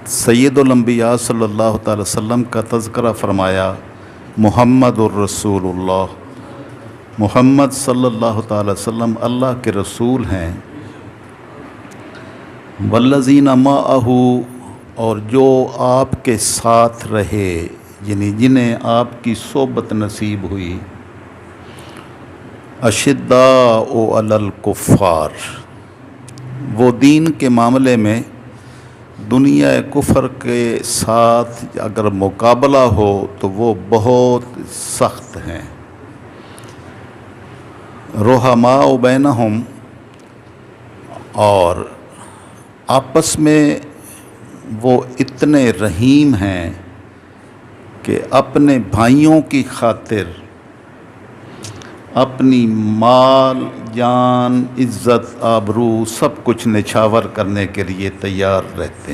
सैयदुल अंबिया सल्लल्लाहु अलैहि वसल्लम का तज़किरा फ़रमाया। मुहम्मदुर रसूलुल्लाह, मुहम्मद सल्लल्लाहु अलैहि वसल्लम अल्लाह के रसूल हैं। वल्लज़ीना माअहू, और जो आपके साथ रहे, यानी जिन्हें आपकी सोबत नसीब हुई। अशिद्दाउ अलल कुफ़ार, वो दीन के मामले में दुनिया कुफ़र के साथ अगर मुकाबला हो तो वो बहुत सख्त हैं। रुहमाउ बैनहुम, और आपस में वो इतने रहीम हैं कि अपने भाइयों की खातिर अपनी माल, जान, इज़्ज़त, आबरू सब कुछ निछावर करने के लिए तैयार रहते हैं।